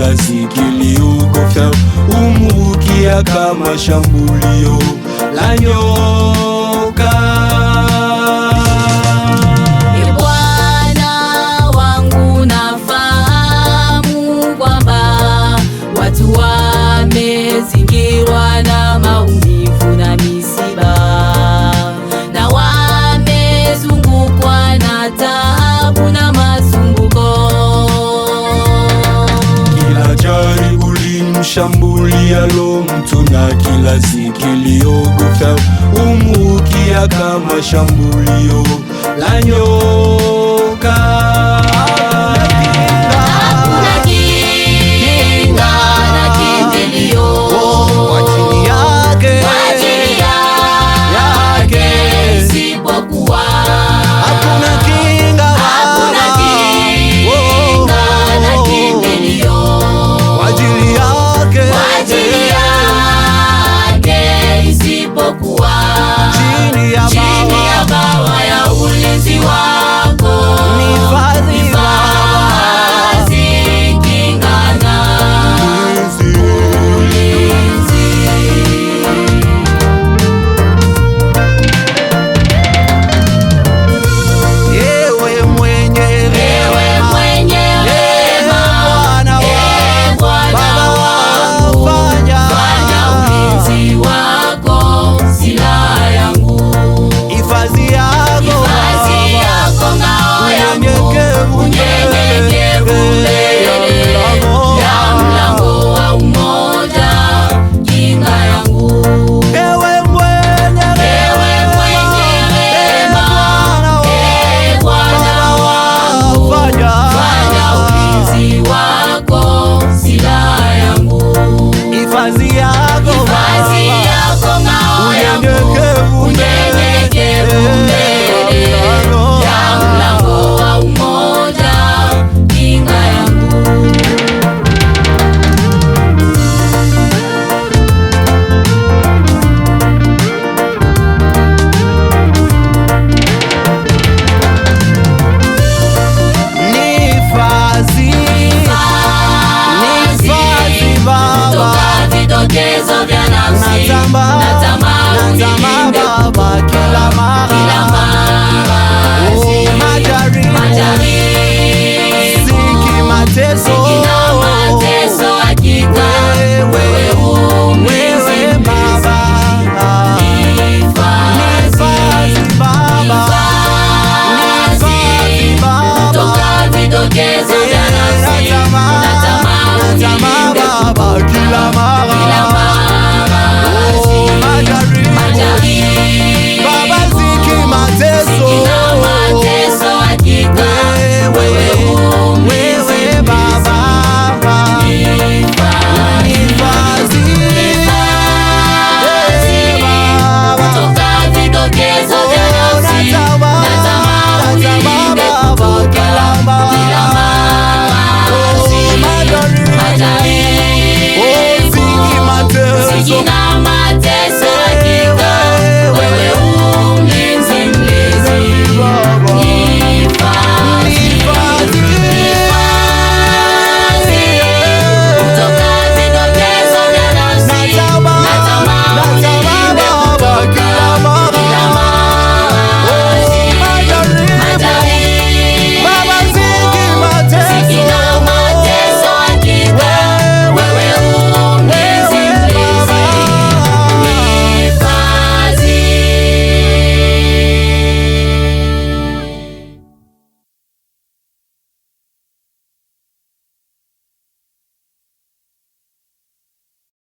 kila sikiliogofya, umukia kama shambulio la nyoka. Bwana wangu, nafahamu kwamba watu wamezingirwa na maumivu na misiba, na wamezungukwa na taabu na masumbuko. Kila jaribu limshambulialo mtu, na kila sikiliogofya, umukia kama shambulio la nyoka. Hakuna kinga na kimbilio kwa ajili yake isipokuwa. hakuna kinga na kimbilio kwa ajili yake isipokuwa chini ya